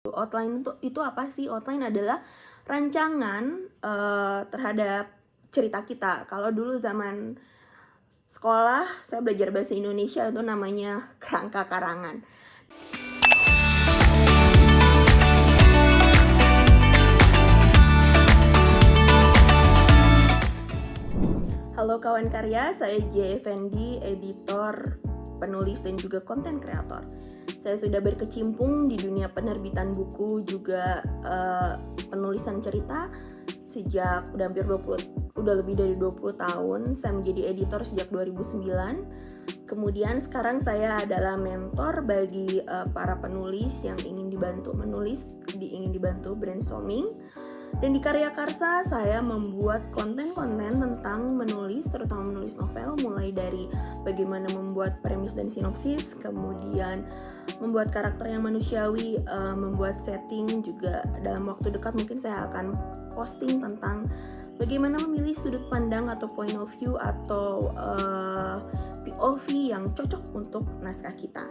Outline itu apa sih? Outline adalah rancangan terhadap cerita kita. Kalau dulu zaman sekolah saya belajar bahasa Indonesia itu namanya kerangka karangan. Halo kawan karya, saya J. Effendi, editor, penulis dan juga konten kreator. Saya sudah berkecimpung di dunia penerbitan buku, juga penulisan cerita sejak udah lebih dari 20 tahun. Saya menjadi editor sejak 2009. Kemudian sekarang saya adalah mentor bagi para penulis yang ingin dibantu menulis, ingin dibantu brainstorming. Dan di Karya Karsa saya membuat konten-konten tentang menulis, terutama menulis novel, mulai dari bagaimana membuat premis dan sinopsis, kemudian membuat karakter yang manusiawi, membuat setting. Juga dalam waktu dekat mungkin saya akan posting tentang bagaimana memilih sudut pandang atau point of view atau POV yang cocok untuk naskah kita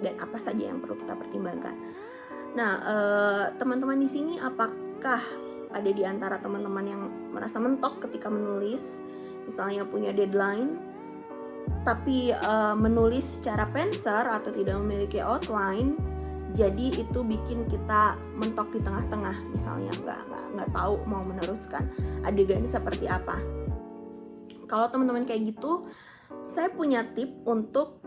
dan apa saja yang perlu kita pertimbangkan. Nah, teman-teman di sini apakah ada di antara teman-teman yang merasa mentok ketika menulis, misalnya punya deadline, tapi menulis secara penser atau tidak memiliki outline, jadi itu bikin kita mentok di tengah-tengah, misalnya nggak tahu mau meneruskan adegan seperti apa. Kalau teman-teman kayak gitu, saya punya tip untuk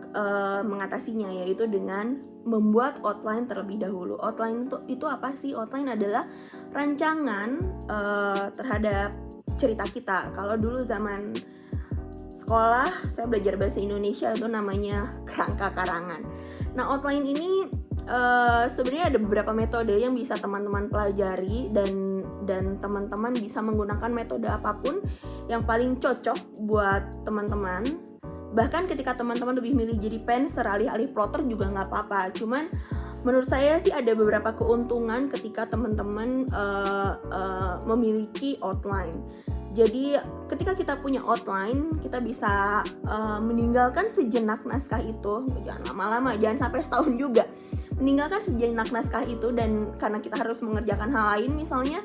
mengatasinya, yaitu dengan membuat outline terlebih dahulu. Outline itu apa sih? Outline adalah rancangan terhadap cerita kita. Kalau dulu zaman sekolah saya belajar bahasa Indonesia itu namanya kerangka karangan. Nah, outline ini sebenarnya ada beberapa metode yang bisa teman-teman pelajari, dan teman-teman bisa menggunakan metode apapun yang paling cocok buat teman-teman. Bahkan ketika teman-teman lebih milih jadi penser alih-alih plotter juga nggak apa-apa. Cuman menurut saya sih ada beberapa keuntungan ketika teman-teman memiliki outline. Jadi ketika kita punya outline, kita bisa meninggalkan sejenak naskah itu. Jangan lama-lama, jangan sampai setahun juga. Meninggalkan sejenak naskah itu, dan karena kita harus mengerjakan hal lain misalnya,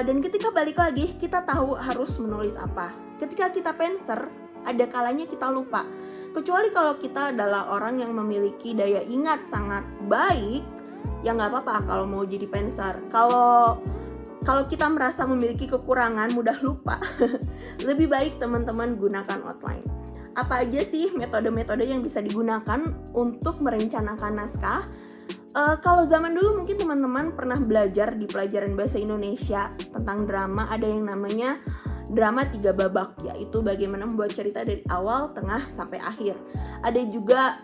dan ketika balik lagi kita tahu harus menulis apa. Ketika kita penser, ada kalanya kita lupa. Kecuali kalau kita adalah orang yang memiliki daya ingat sangat baik, ya nggak apa-apa kalau mau jadi penser. Kalau kita merasa memiliki kekurangan, mudah lupa, lebih baik teman-teman gunakan outline. Apa aja sih metode-metode yang bisa digunakan untuk merencanakan naskah? Kalau zaman dulu mungkin teman-teman pernah belajar di pelajaran bahasa Indonesia tentang drama, ada yang namanya drama 3 babak, yaitu bagaimana membuat cerita dari awal, tengah, sampai akhir. Ada juga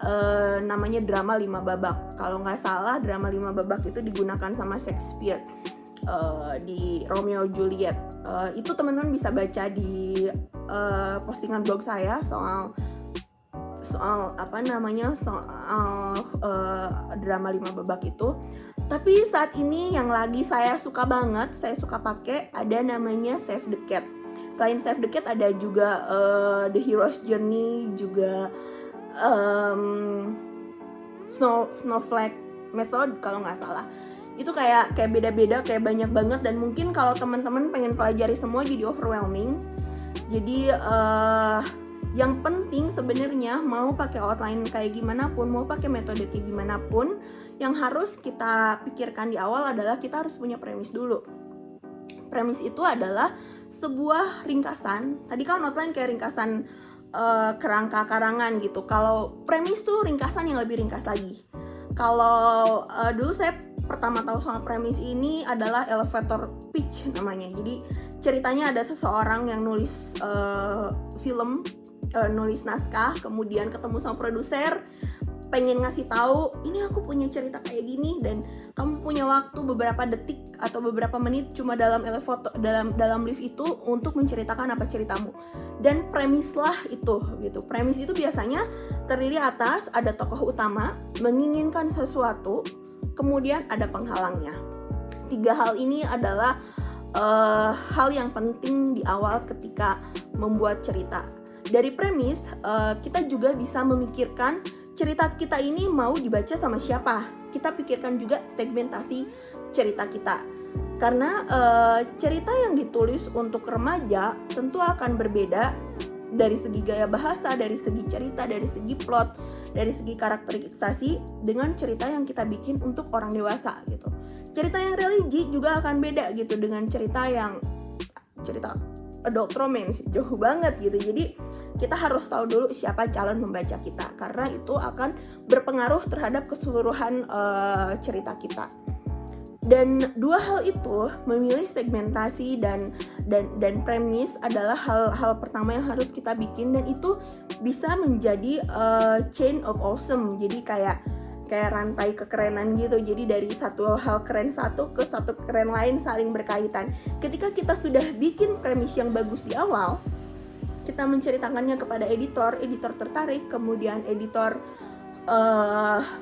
namanya drama 5 babak. Kalau nggak salah drama 5 babak itu digunakan sama Shakespeare di Romeo Juliet. Itu teman-teman bisa baca di postingan blog saya soal drama 5 babak itu. Tapi saat ini yang lagi saya suka pakai ada namanya Save the Cat. Selain Save the Cat ada juga The Hero's Journey, juga Snowflake Method kalau nggak salah. Itu kayak beda-beda, kayak banyak banget, dan mungkin kalau teman-teman pengen pelajari semua jadi overwhelming. Jadi yang penting sebenarnya mau pakai outline kayak gimana pun, mau pakai metode kayak gimana pun, yang harus kita pikirkan di awal adalah kita harus punya premis dulu. Premis itu adalah sebuah ringkasan. Tadi kan outline kayak ringkasan kerangka karangan gitu. Kalau premis tuh ringkasan yang lebih ringkas lagi. Kalau dulu saya pertama tahu soal premis ini adalah elevator pitch namanya. Jadi ceritanya ada seseorang yang nulis film, nulis naskah, kemudian ketemu sama produser, pengen ngasih tahu, ini aku punya cerita kayak gini, dan kamu punya waktu beberapa detik atau beberapa menit cuma dalam lift itu untuk menceritakan apa ceritamu. Dan premislah itu gitu. Premis itu biasanya terdiri atas ada tokoh utama menginginkan sesuatu, kemudian ada penghalangnya. 3 hal ini adalah hal yang penting di awal ketika membuat cerita. Dari premis kita juga bisa memikirkan cerita kita ini mau dibaca sama siapa. kita pikirkan juga segmentasi cerita kita. Karena cerita yang ditulis untuk remaja tentu akan berbeda dari segi gaya bahasa, dari segi cerita, dari segi plot, dari segi karakterisasi dengan cerita yang kita bikin untuk orang dewasa gitu. Cerita yang religi juga akan beda gitu dengan cerita adult romance, jauh banget gitu. Jadi kita harus tahu dulu siapa calon membaca kita, karena itu akan berpengaruh terhadap keseluruhan cerita kita. Dan dua hal itu, memilih segmentasi dan premis adalah hal pertama yang harus kita bikin, dan itu bisa menjadi chain of awesome. Jadi kayak rantai kekerenan gitu. Jadi dari satu hal keren satu ke satu keren lain saling berkaitan. Ketika kita sudah bikin premis yang bagus di awal, kita menceritakannya kepada editor tertarik, kemudian editor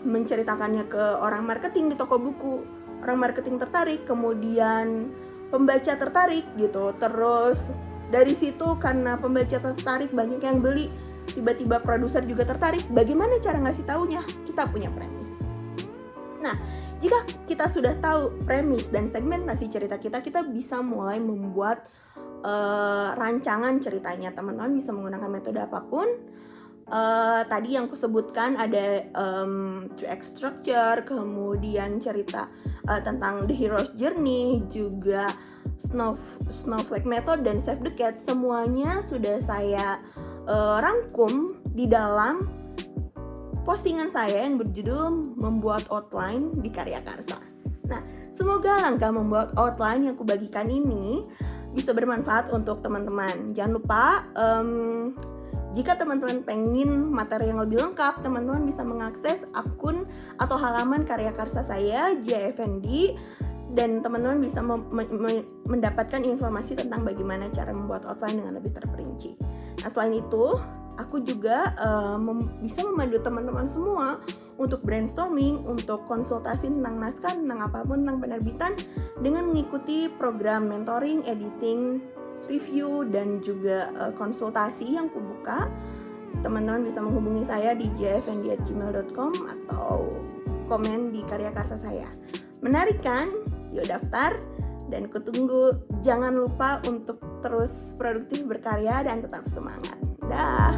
menceritakannya ke orang marketing di toko buku, orang marketing tertarik, kemudian pembaca tertarik gitu. Terus dari situ karena pembaca tertarik, banyak yang beli, tiba-tiba produser juga tertarik. Bagaimana cara ngasih taunya? Kita punya premis. Nah, jika kita sudah tahu premis dan segmentasi cerita kita bisa mulai membuat rancangan ceritanya. Teman-teman bisa menggunakan metode apapun. Tadi yang kusebutkan ada 3-act structure, kemudian cerita tentang the hero's journey, juga snowflake method dan save the cat. Semuanya sudah saya rangkum di dalam postingan saya yang berjudul Membuat Outline di Karya Karsa. Nah, semoga langkah membuat outline yang kubagikan ini bisa bermanfaat untuk teman-teman. Jangan lupa, jika teman-teman pengen materi yang lebih lengkap, teman-teman bisa mengakses akun atau halaman Karya Karsa saya, JFND, dan teman-teman bisa mendapatkan informasi tentang bagaimana cara membuat outline dengan lebih terperinci. Nah, selain itu, aku juga bisa memandu teman-teman semua untuk brainstorming, untuk konsultasi tentang naskah, tentang apapun, tentang penerbitan, dengan mengikuti program mentoring, editing, review, dan juga konsultasi yang kubuka. Teman-teman bisa menghubungi saya di jfnd@gmail.com atau komen di Karya Karsa saya. Menarik kan? Yuk daftar, dan kutunggu. Jangan lupa untuk terus produktif berkarya dan tetap semangat. Dah.